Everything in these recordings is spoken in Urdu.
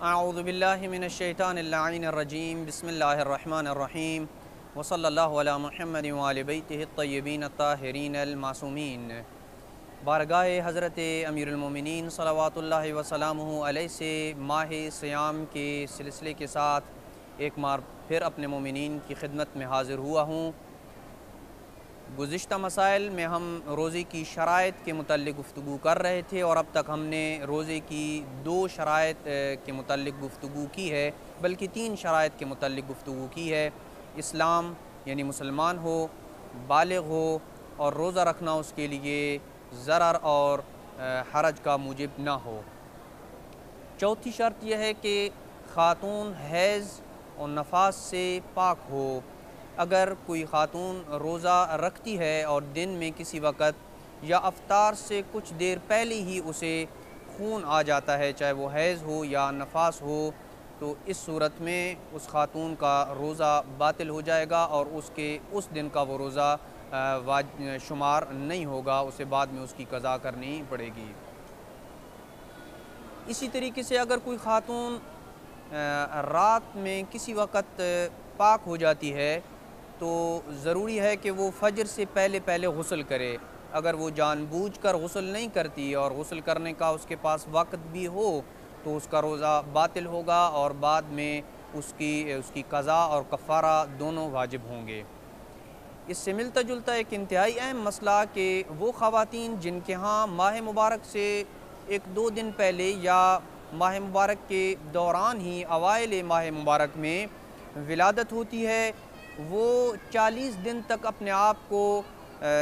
اعوذ باللہ من الشیطان اللعین الرجیم بسم اللہ الرحمن الرحیم وصلی اللہ علی محمد وآل بیتہ الطیبین الطاہرین المعصومین۔ بارگاہ حضرت امیر المومنین صلوات اللہ وسلامہ علیہ سے ماہ صیام کے سلسلے کے ساتھ ایک بار پھر اپنے مومنین کی خدمت میں حاضر ہوا ہوں۔ گزشتہ مسائل میں ہم روزے کی شرائط کے متعلق گفتگو کر رہے تھے اور اب تک ہم نے روزے کی 2 شرائط کے متعلق گفتگو کی ہے، بلکہ 3 شرائط کے متعلق گفتگو کی ہے۔ اسلام یعنی مسلمان ہو، بالغ ہو اور روزہ رکھنا اس کے لیے ضرر اور حرج کا موجب نہ ہو۔ چوتھی شرط یہ ہے کہ خاتون حیض اور نفاس سے پاک ہو۔ اگر کوئی خاتون روزہ رکھتی ہے اور دن میں کسی وقت یا افطار سے کچھ دیر پہلے ہی اسے خون آ جاتا ہے، چاہے وہ حیض ہو یا نفاس ہو، تو اس صورت میں اس خاتون کا روزہ باطل ہو جائے گا اور اس دن کا وہ روزہ شمار نہیں ہوگا، اسے بعد میں اس کی قضا کرنی پڑے گی۔ اسی طریقے سے اگر کوئی خاتون رات میں کسی وقت پاک ہو جاتی ہے تو ضروری ہے کہ وہ فجر سے پہلے غسل کرے۔ اگر وہ جان بوجھ کر غسل نہیں کرتی اور غسل کرنے کا اس کے پاس وقت بھی ہو تو اس کا روزہ باطل ہوگا اور بعد میں اس کی قضا اور کفارہ دونوں واجب ہوں گے۔ اس سے ملتا جلتا ایک انتہائی اہم مسئلہ کہ وہ خواتین جن کے ہاں ماہ مبارک سے 1-2 دن پہلے یا ماہ مبارک کے دوران ہی اوائل ماہ مبارک میں ولادت ہوتی ہے، وہ 40 دن تک اپنے آپ کو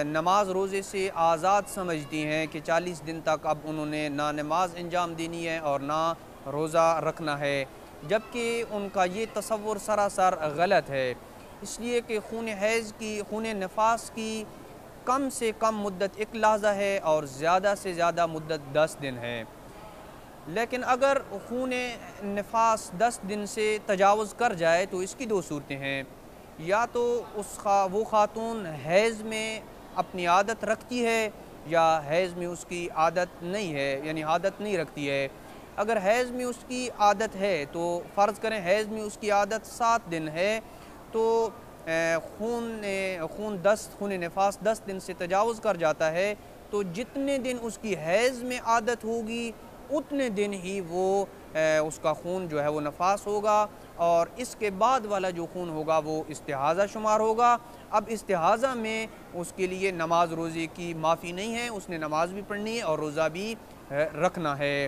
نماز روزے سے آزاد سمجھتی ہیں کہ 40 دن تک اب انہوں نے نہ نماز انجام دینی ہے اور نہ روزہ رکھنا ہے، جبکہ ان کا یہ تصور سراسر غلط ہے، اس لیے کہ خون نفاس کی کم سے کم مدت 1 لحظہ ہے اور زیادہ سے زیادہ مدت 10 دن ہے۔ لیکن اگر خون نفاس 10 دن سے تجاوز کر جائے تو اس کی 2 صورتیں ہیں، یا تو وہ خاتون حیض میں اپنی عادت رکھتی ہے یا حیض میں اس کی عادت نہیں ہے، یعنی عادت نہیں رکھتی ہے۔ اگر حیض میں اس کی عادت ہے تو فرض کریں حیض میں اس کی عادت 7 دن ہے تو خون نفاس 10 دن سے تجاوز کر جاتا ہے تو جتنے دن اس کی حیض میں عادت ہوگی اتنے دن ہی وہ اس کا خون جو ہے وہ نفاس ہوگا، اور اس کے بعد والا جو خون ہوگا وہ استحاضہ شمار ہوگا۔ اب استحاضہ میں اس کے لیے نماز روزے کی معافی نہیں ہے، اس نے نماز بھی پڑھنی ہے اور روزہ بھی رکھنا ہے۔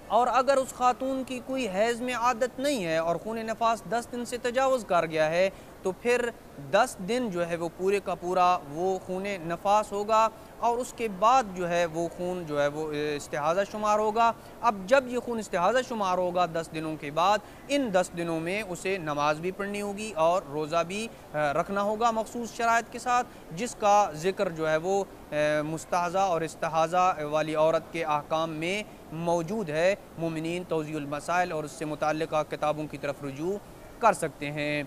اور اگر اس خاتون کی کوئی حیض میں عادت نہیں ہے اور خون نفاس 10 دن سے تجاوز کر گیا ہے تو پھر 10 دن جو ہے وہ پورے کا پورا وہ خون نفاس ہوگا اور اس کے بعد جو ہے وہ خون جو ہے وہ استحاضہ شمار ہوگا۔ اب جب یہ خون استحاضہ شمار ہوگا 10 دنوں کے بعد، ان 10 دنوں میں اسے نماز بھی پڑھنی ہوگی اور روزہ بھی رکھنا ہوگا مخصوص شرائط کے ساتھ، جس کا ذکر جو ہے وہ مستحاضہ اور استحاضہ والی عورت کے احکام میں موجود ہے۔ مومنین توضیح المسائل اور اس سے متعلقہ کتابوں کی طرف رجوع کر سکتے ہیں۔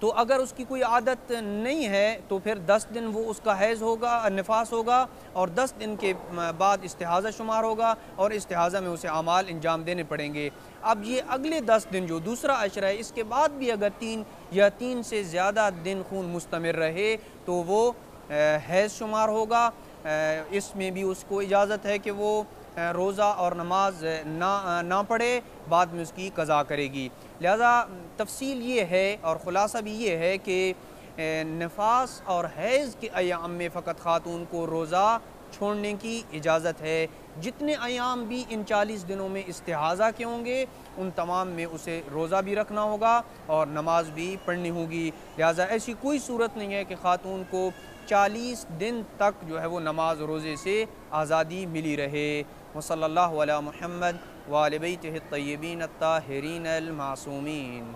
تو اگر اس کی کوئی عادت نہیں ہے تو پھر 10 دن وہ اس کا حیض ہوگا، نفاس ہوگا، اور 10 دن کے بعد استحاضہ شمار ہوگا اور استحاضہ میں اسے اعمال انجام دینے پڑیں گے۔ اب یہ اگلے 10 دن جو دوسرا عشرہ ہے، اس کے بعد بھی اگر 3 سے زیادہ دن خون مستمر رہے تو وہ حیض شمار ہوگا۔ اس میں بھی اس کو اجازت ہے کہ وہ روزہ اور نماز نہ پڑھے، بعد میں اس کی قضا کرے گی۔ لہذا تفصیل یہ ہے اور خلاصہ بھی یہ ہے کہ نفاس اور حیض کے ایام میں فقط خاتون کو روزہ چھوڑنے کی اجازت ہے۔ جتنے ایام بھی ان 40 دنوں میں استحاضہ کے ہوں گے ان تمام میں اسے روزہ بھی رکھنا ہوگا اور نماز بھی پڑھنی ہوگی۔ لہذا ایسی کوئی صورت نہیں ہے کہ خاتون کو 40 دن تک جو ہے وہ نماز روزے سے آزادی ملی رہے۔ وصلی اللہ علی محمد وآل بیتہ الطیبین الطاہرین المعصومین۔